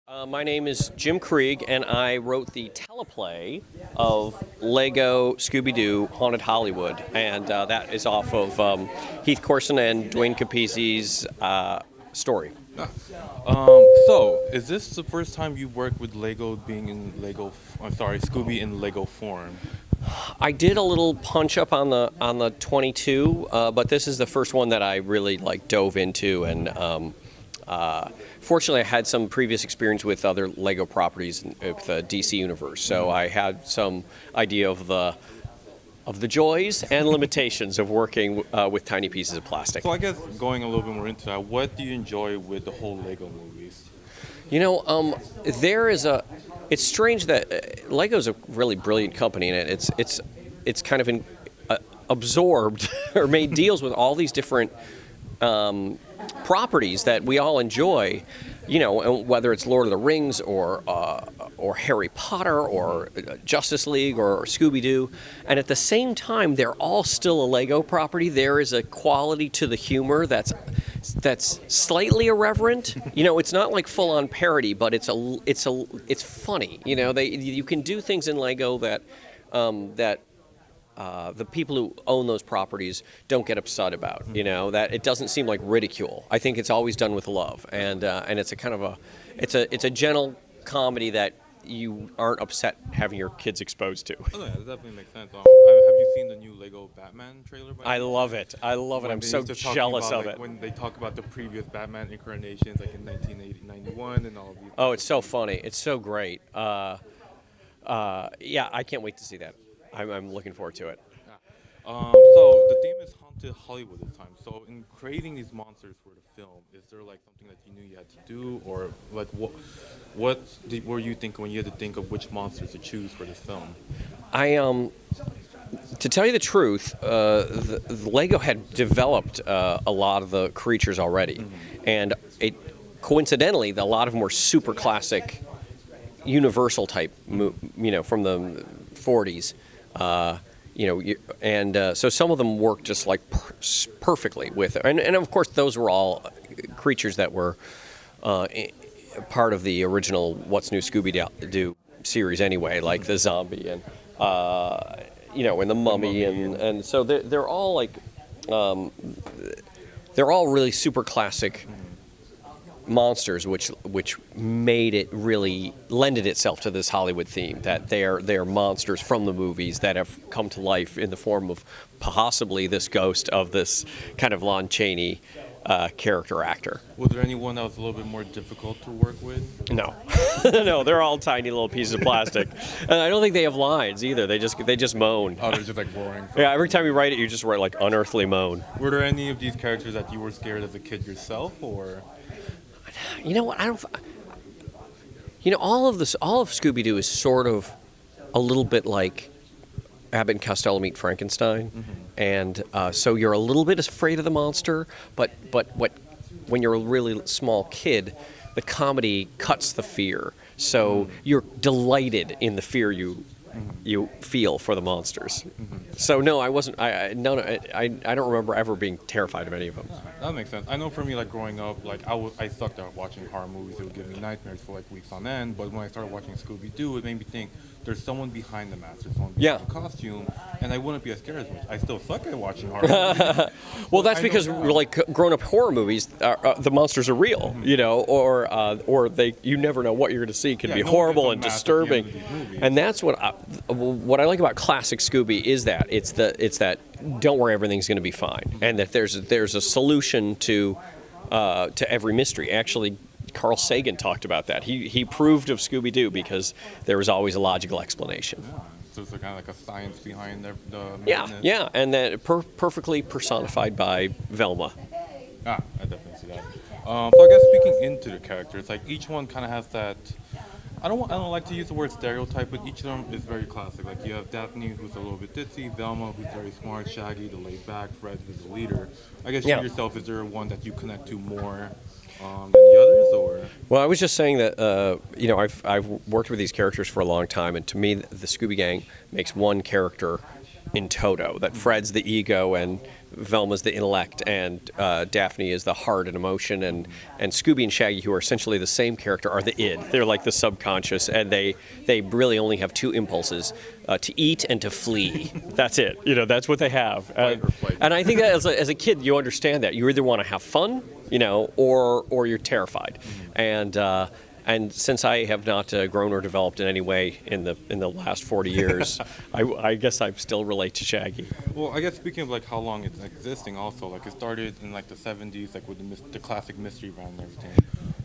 My name is Jim Krieg, and I wrote the teleplay of Lego Scooby Doo Haunted Hollywood, and that is off of Heath Corson and Dwayne Capizzi's story. Is this the first time you worked with Lego being in Lego? I'm sorry, Scooby in Lego form. I did a little punch up on the 22, but this is the first one that I really dove into, and fortunately, I had some previous experience with other Lego properties with the DC universe, so I had some idea of the joys and limitations of working with tiny pieces of plastic. So I guess going a little bit more into that, what do you enjoy with the whole Lego movies? It's strange that Lego's a really brilliant company, and it's kind of absorbed or made deals with all these different properties that we all enjoy, whether it's Lord of the Rings or Harry Potter or Justice League or Scooby Doo, and at the same time they're all still a Lego property. There is a quality to the humor that's slightly irreverent. It's not like full on parody, but it's funny. You can do things in Lego that the people who own those properties don't get upset about. That it doesn't seem like ridicule. I think it's always done with love, and it's a kind of it's a gentle comedy that you aren't upset having your kids exposed to. Oh, yeah, that definitely makes sense. Have you seen the new Lego Batman trailer? I love it. I'm so jealous of it. When they talk about the previous Batman incarnations, like in 1991 and all of these. Oh, it's so funny. It's so great. Yeah, I can't wait to see that. I'm looking forward to it. So the theme is haunted Hollywood this time. So in creating these monsters for the film, is there something that you knew you had to do, or what were you thinking when you had to think of which monsters to choose for this film? To tell you the truth, the Lego had developed a lot of the creatures already, and coincidentally, a lot of them were super classic, Universal type, from the 40s. So some of them worked just perfectly with it. And of course, those were all creatures that were part of the original What's New Scooby Doo series anyway, like the zombie and and the mummy, and so they're all they're all really super classic monsters, which made it really lended itself to this Hollywood theme, that they're monsters from the movies that have come to life in the form of possibly this ghost of this kind of Lon Chaney character actor. Was there anyone that was a little bit more difficult to work with? No. No, they're all tiny little pieces of plastic, and I don't think they have lines either. They just moan. Oh, they're just roaring. Yeah, every time you write it, you just write unearthly moan. Were there any of these characters that you were scared as a kid yourself, or? You know what? I don't. All of Scooby Doo is sort of a little bit like Abbott and Costello meet Frankenstein, and so you're a little bit afraid of the monster, but when you're a really small kid, the comedy cuts the fear, so you're delighted in the fear you feel for the monsters. So no, I wasn't. I don't remember ever being terrified of any of them. That makes sense. I know for me, growing up, I sucked at watching horror movies. It would give me nightmares for weeks on end. But when I started watching Scooby Doo, it made me think there's someone behind the mask, there's someone behind the costume, and I wouldn't be as scared as much. I still suck at watching horror movies. Well, that's because grown-up horror movies, the monsters are real, or you never know what you're going to see. It can be horrible and disturbing, and that's what I like about classic Scooby is that it's that don't worry, everything's going to be fine, and that there's a solution to every mystery. Actually, Carl Sagan talked about that. He approved of Scooby Doo because there was always a logical explanation. Yeah. So it's kind of a science behind the yeah, and that perfectly personified by Velma. I definitely see that. So I guess speaking into the characters, each one kind of has that. I don't like to use the word stereotype, but each of them is very classic. You have Daphne, who's a little bit ditzy, Velma, who's very smart, Shaggy, the laid back, Fred, who's the leader. I guess you yourself, is there one that you connect to more than the others, or? Well, I was just saying that I've worked with these characters for a long time, and to me, the Scooby Gang makes one character in toto. That Fred's the ego and Velma's the intellect, and Daphne is the heart and emotion, and Scooby and Shaggy, who are essentially the same character, are the id. They're like the subconscious, and they really only have two impulses: to eat and to flee. That's it. You know, that's what they have. And I think that as a kid, you understand that you either want to have fun, you know, or you're terrified. And since I have not grown or developed in any way in the last 40 years, I guess I still relate to Shaggy. Well, I guess speaking of like how long it's existing, also like it started in like the 70s, like with the classic mystery band and everything.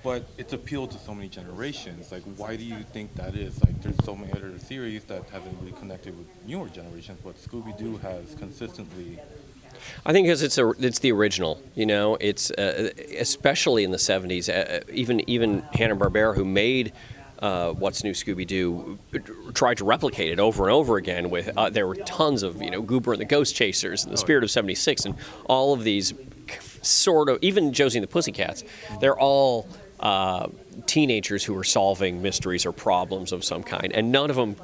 But it's appealed to so many generations. Like, why do you think that is? Like, there's so many other series that haven't really connected with newer generations, but Scooby Doo has consistently. I think because it's the original, you know. It's especially in the '70s. Even Hanna-Barbera, who made What's New Scooby Doo, tried to replicate it over and over again. With there were tons of Goober and the Ghost Chasers and the Spirit of '76 and all of these sort of, even Josie and the Pussycats. They're all teenagers who are solving mysteries or problems of some kind, and none of them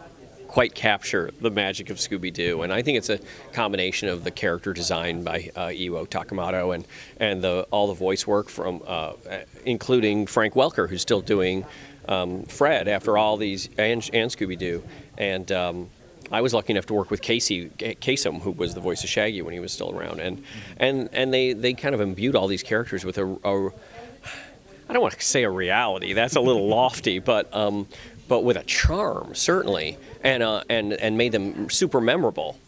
quite capture the magic of Scooby-Doo. And I think it's a combination of the character design by Iwo Takamoto and all the voice work from including Frank Welker, who's still doing Fred after all these, and Scooby-Doo. And I was lucky enough to work with Kasem, who was the voice of Shaggy when he was still around. And they kind of imbued all these characters with a I don't want to say a reality, that's a little lofty, but with a charm, certainly, and made them super memorable.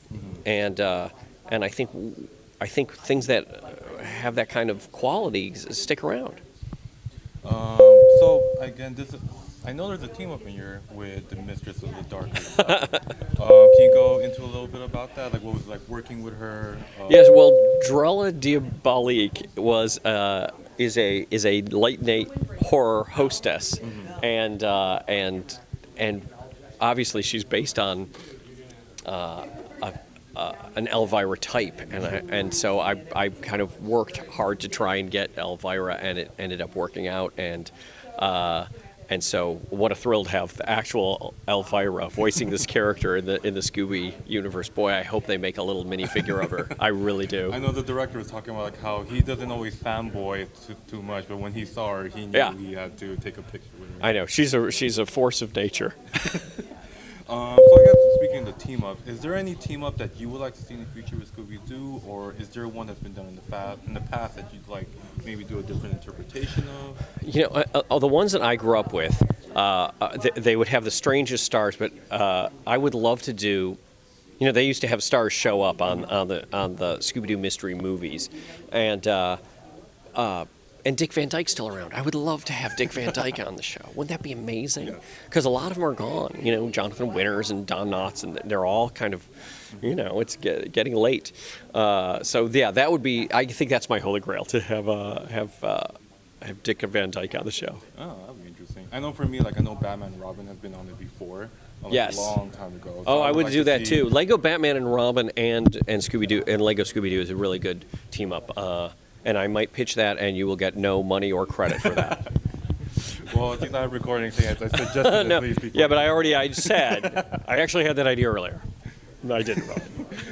And I think things that have that kind of quality stick around. So again, I know there's a team up in here with the Mistress of the Dark Arts. Can you go into a little bit about that? Like, what was it like working with her? Yes, well, Drella Diabolique is a late night horror hostess, and obviously she's based on an Elvira type, and so I kind of worked hard to try and get Elvira, and it ended up working out, and so what a thrill to have the actual Elvira voicing this character in the Scooby universe. Boy, I hope they make a little minifigure of her. I really do. I know the director was talking about like how he doesn't always fanboy too much, but when he saw her, he knew he had to take a picture with her. I know, she's a force of nature. So I guess speaking of the team up, is there any team up that you would like to see in the future with Scooby Doo, or is there one that's been done in the past that you'd like maybe do a different interpretation of? The ones that I grew up with, they would have the strangest stars, but I would love to do. They used to have stars show up on the Scooby Doo mystery movies, and Dick Van Dyke's still around. I would love to have Dick Van Dyke on the show. Wouldn't that be amazing? Because a lot of them are gone. Jonathan Winters and Don Knotts, and they're all kind of, it's getting late. So yeah, that would be. I think that's my holy grail, to have Dick Van Dyke on the show. Oh, that would be interesting. I know for me, I know Batman and Robin have been on it before. Yes. A long time ago. So I would do that too. Lego Batman and Robin and Scooby Doo and Lego Scooby Doo is a really good team up. And I might pitch that, and you will get no money or credit for that. Well, since I'm recording, I suggested no. please be. Yeah, but I said I actually had that idea earlier. No, I didn't. Okay.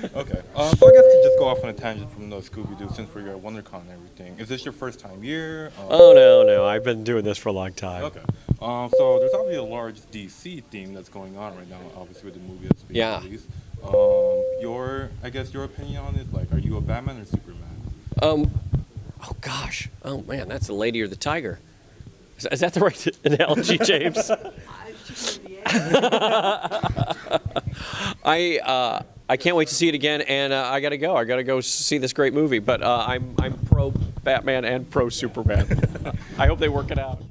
So I guess to just go off on a tangent from the Scooby Doo, since we're at WonderCon and everything, is this your first time here? Oh no, I've been doing this for a long time. Okay. So there's obviously a large DC theme that's going on right now, obviously with the movie that's being released. Your opinion on it, are you a Batman or Superman? Oh gosh. Oh man, that's the Lady or the Tiger. Is that the right analogy, James? I can't wait to see it again, and I gotta go. I gotta go see this great movie. But I'm pro Batman and pro Superman. I hope they work it out.